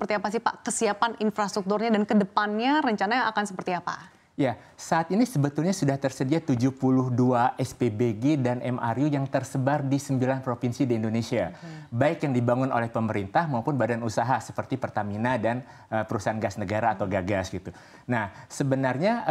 seperti apa sih Pak kesiapan infrastrukturnya dan kedepannya rencananya akan seperti apa? Ya, saat ini sebetulnya sudah tersedia 72 SPBG dan MRU yang tersebar di 9 provinsi di Indonesia. Baik yang dibangun oleh pemerintah maupun badan usaha seperti Pertamina dan perusahaan gas negara atau Gagas gitu. Nah, sebenarnya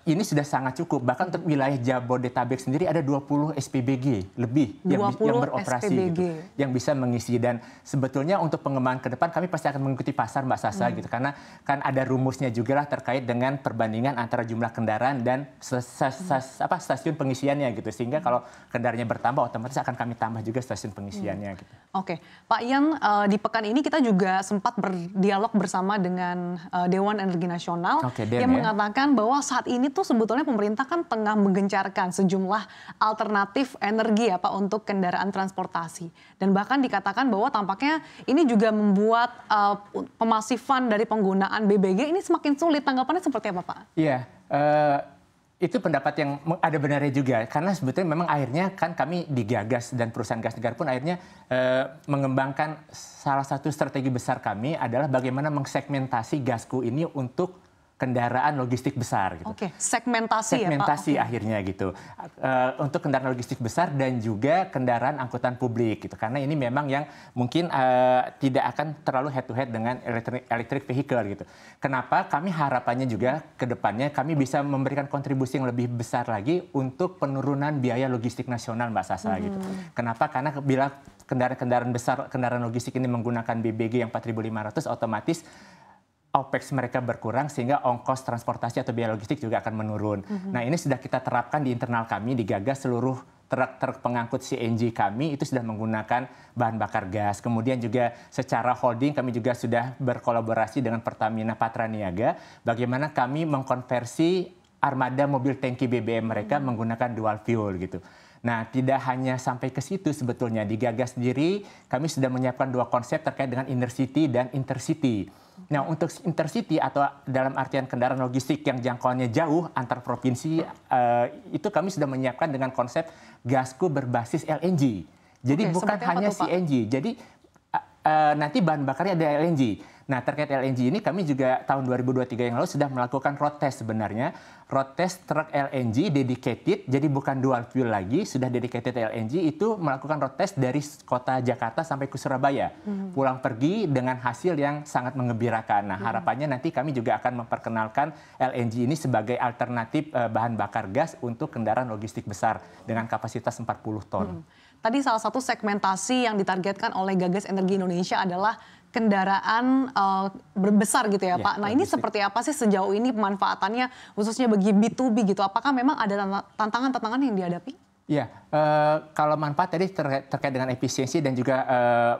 ini sudah sangat cukup. Bahkan untuk wilayah Jabodetabek sendiri ada 20 SPBG lebih yang beroperasi gitu, yang bisa mengisi. Dan sebetulnya untuk pengembangan ke depan kami pasti akan mengikuti pasar Mbak Sasa gitu. Karena kan ada rumusnya juga lah terkait dengan perbandingan antara jumlah kendaraan dan stasiun pengisiannya gitu, sehingga kalau kendaraannya bertambah otomatis akan kami tambah juga stasiun pengisiannya gitu. Oke, Pak Ian, di pekan ini kita juga sempat berdialog bersama dengan Dewan Energi Nasional yang mengatakan bahwa saat ini tuh sebetulnya pemerintah kan tengah menggencarkan sejumlah alternatif energi ya Pak untuk kendaraan transportasi, dan bahkan dikatakan bahwa tampaknya ini juga membuat pemasifan dari penggunaan BBG ini semakin sulit. Tanggapannya seperti apa Pak? Iya, itu pendapat yang ada benarnya juga. Karena sebetulnya memang akhirnya kan kami di Gagas dan perusahaan gas negara pun akhirnya mengembangkan salah satu strategi besar kami adalah bagaimana mengsegmentasi Gasku ini untuk kendaraan logistik besar. Gitu. Oke, segmentasi ya Pak? Segmentasi akhirnya gitu. Untuk kendaraan logistik besar dan juga kendaraan angkutan publik gitu. Karena ini memang yang mungkin tidak akan terlalu head to head dengan electric vehicle gitu. Kenapa? Kami harapannya juga ke depannya kami bisa memberikan kontribusi yang lebih besar lagi untuk penurunan biaya logistik nasional Mbak Sasa gitu. Kenapa? Karena bila kendaraan besar, kendaraan logistik ini menggunakan BBG yang 4.500 otomatis OPEX mereka berkurang sehingga ongkos transportasi atau biaya logistik juga akan menurun. Nah ini sudah kita terapkan di internal kami di Gagas, seluruh truk pengangkut CNG kami itu sudah menggunakan bahan bakar gas. Kemudian juga secara holding kami juga sudah berkolaborasi dengan Pertamina Patraniaga. Bagaimana kami mengkonversi armada mobil tangki BBM mereka menggunakan dual fuel gitu. Nah, tidak hanya sampai ke situ sebetulnya. Di Gagas sendiri, kami sudah menyiapkan dua konsep terkait dengan inner city dan intercity. Nah, untuk intercity atau dalam artian kendaraan logistik yang jangkauannya jauh antar provinsi, itu kami sudah menyiapkan dengan konsep Gasku berbasis LNG. Jadi bukan hanya CNG. Jadi nanti bahan bakarnya ada LNG. Nah, terkait LNG ini kami juga tahun 2023 yang lalu sudah melakukan road test sebenarnya. Road test truk LNG dedicated, jadi bukan dual fuel lagi, sudah dedicated LNG itu melakukan road test dari kota Jakarta sampai ke Surabaya. Pulang pergi dengan hasil yang sangat menggembirakan. Nah, harapannya nanti kami juga akan memperkenalkan LNG ini sebagai alternatif bahan bakar gas untuk kendaraan logistik besar dengan kapasitas 40 ton. Tadi salah satu segmentasi yang ditargetkan oleh Gagas Energi Indonesia adalah kendaraan berbesar gitu ya Pak. Nah ini seperti apa sih sejauh ini pemanfaatannya khususnya bagi B2B gitu? Apakah memang ada tantangan-tantangan yang dihadapi? Ya, kalau manfaat tadi terkait dengan efisiensi dan juga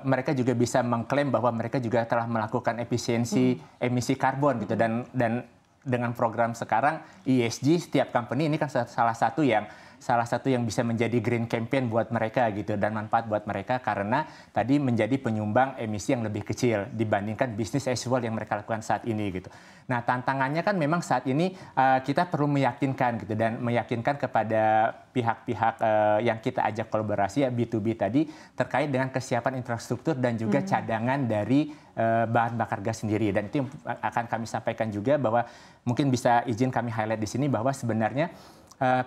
mereka juga bisa mengklaim bahwa mereka juga telah melakukan efisiensi emisi karbon gitu, dan dengan program sekarang ESG setiap company ini kan salah satu yang bisa menjadi green campaign buat mereka gitu, dan manfaat buat mereka karena tadi menjadi penyumbang emisi yang lebih kecil dibandingkan bisnis as usual yang mereka lakukan saat ini gitu. Nah, tantangannya kan memang saat ini kita perlu meyakinkan gitu, dan meyakinkan kepada pihak-pihak yang kita ajak kolaborasi ya B2B tadi terkait dengan kesiapan infrastruktur dan juga cadangan dari bahan bakar gas sendiri. Dan itu yang akan kami sampaikan juga, bahwa mungkin bisa izin kami highlight di sini bahwa sebenarnya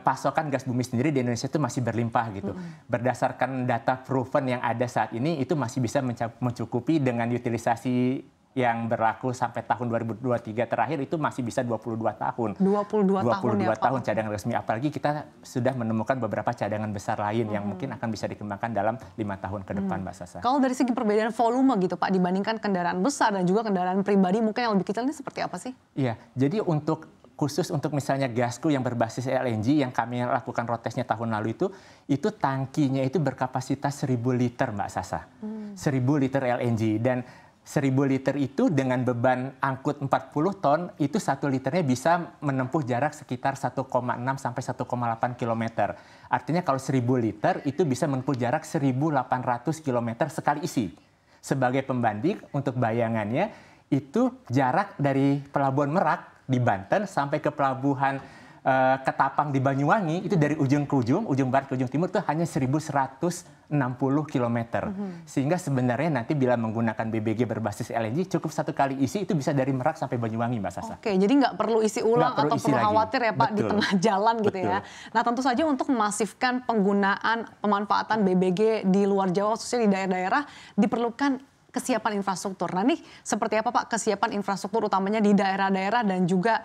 pasokan gas bumi sendiri di Indonesia itu masih berlimpah gitu. Berdasarkan data proven yang ada saat ini itu masih bisa mencukupi dengan utilisasi yang berlaku sampai tahun 2023 terakhir itu masih bisa 22 tahun. 22 tahun cadangan resmi. Apalagi kita sudah menemukan beberapa cadangan besar lain yang mungkin akan bisa dikembangkan dalam 5 tahun ke depan, Mbak Sasa. Kalau dari segi perbedaan volume gitu Pak dibandingkan kendaraan besar dan juga kendaraan pribadi mungkin yang lebih kecil ini seperti apa sih? Iya, jadi khusus untuk misalnya Gasku yang berbasis LNG yang kami lakukan road testnya tahun lalu itu tangkinya itu berkapasitas 1000 liter Mbak Sasa. 1000 liter LNG, dan 1000 liter itu dengan beban angkut 40 ton itu 1 liternya bisa menempuh jarak sekitar 1,6 sampai 1,8 km. Artinya kalau 1000 liter itu bisa menempuh jarak 1800 km sekali isi. Sebagai pembanding untuk bayangannya itu jarak dari Pelabuhan Merak di Banten sampai ke pelabuhan Ketapang di Banyuwangi itu dari ujung ke ujung barat ke ujung timur itu hanya 1.160 km. Sehingga sebenarnya nanti bila menggunakan BBG berbasis LNG cukup satu kali isi itu bisa dari Merak sampai Banyuwangi, Mbak Sasa. Oke, jadi nggak perlu isi ulang atau perlu khawatir ya Pak di tengah jalan gitu ya. Nah tentu saja untuk memasifkan penggunaan pemanfaatan BBG di luar Jawa khususnya di daerah-daerah diperlukan kesiapan infrastruktur. Nah ini seperti apa Pak kesiapan infrastruktur utamanya di daerah-daerah dan juga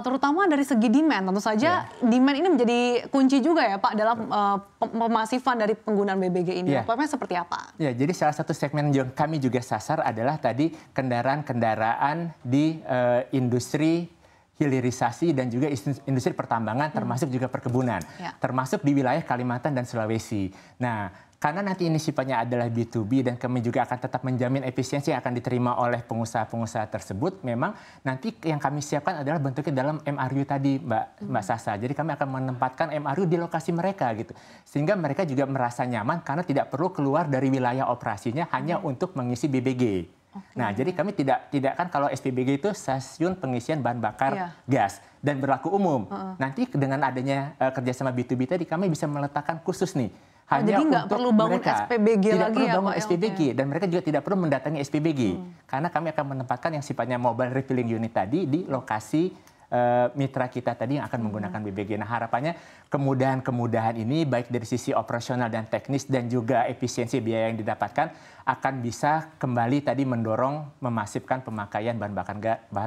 terutama dari segi demand. Tentu saja demand ini menjadi kunci juga ya Pak dalam pemasifan dari penggunaan BBG ini. Roadmap-nya seperti apa? Ya, jadi salah satu segmen yang kami juga sasar adalah tadi kendaraan-kendaraan di industri hilirisasi dan juga industri pertambangan termasuk juga perkebunan. Termasuk di wilayah Kalimantan dan Sulawesi. Nah, karena nanti ini sifatnya adalah B2B dan kami juga akan tetap menjamin efisiensi yang akan diterima oleh pengusaha-pengusaha tersebut, memang nanti yang kami siapkan adalah bentuknya dalam MRU tadi, Mbak Sasa. Jadi kami akan menempatkan MRU di lokasi mereka gitu. Sehingga mereka juga merasa nyaman karena tidak perlu keluar dari wilayah operasinya hanya untuk mengisi BBG. Nah, jadi kami tidak kan kalau SPBG itu stasiun pengisian bahan bakar gas dan berlaku umum. Nanti dengan adanya kerjasama B2B tadi kami bisa meletakkan khusus nih. Hanya jadi nggak perlu bangun mereka. SPBG tidak lagi perlu ya bangun Pak? SPBG dan mereka juga tidak perlu mendatangi SPBG karena kami akan menempatkan yang sifatnya mobile refilling unit tadi di lokasi mitra kita tadi yang akan menggunakan BBG. Nah harapannya kemudahan-kemudahan ini baik dari sisi operasional dan teknis dan juga efisiensi biaya yang didapatkan akan bisa kembali tadi mendorong memasifkan pemakaian bahan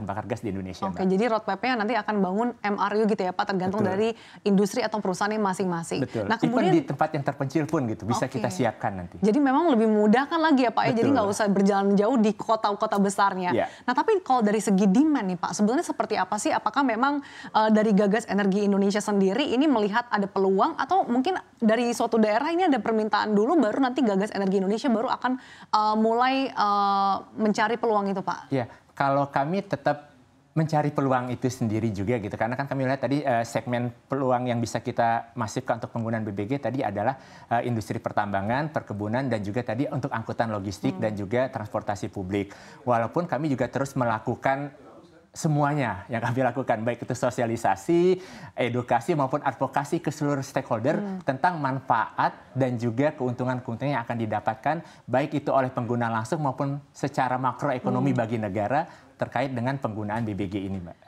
bakar gas di Indonesia. Oke, jadi roadmap-nya nanti akan bangun MRU gitu ya Pak, tergantung dari industri atau perusahaannya masing-masing. Betul. Nah kemudian di tempat yang terpencil pun gitu bisa kita siapkan nanti. Jadi memang lebih mudah kan lagi ya Pak ya, jadi nggak usah berjalan jauh di kota-kota besarnya. Nah tapi kalau dari segi demand nih Pak, sebenarnya seperti apa sih? Apakah memang dari Gagas Energi Indonesia sendiri ini melihat ada peluang atau mungkin dari suatu daerah ini ada permintaan dulu baru nanti Gagas Energi Indonesia baru akan mulai mencari peluang itu Pak? Ya, kalau kami tetap mencari peluang itu sendiri juga gitu, karena kan kami lihat tadi segmen peluang yang bisa kita masifkan untuk penggunaan BBG tadi adalah industri pertambangan, perkebunan dan juga tadi untuk angkutan logistik dan juga transportasi publik. Walaupun kami juga terus melakukan semuanya yang kami lakukan, baik itu sosialisasi, edukasi maupun advokasi ke seluruh stakeholder tentang manfaat dan juga keuntungan-keuntungan yang akan didapatkan baik itu oleh pengguna langsung maupun secara makroekonomi bagi negara terkait dengan penggunaan BBG ini, Mbak.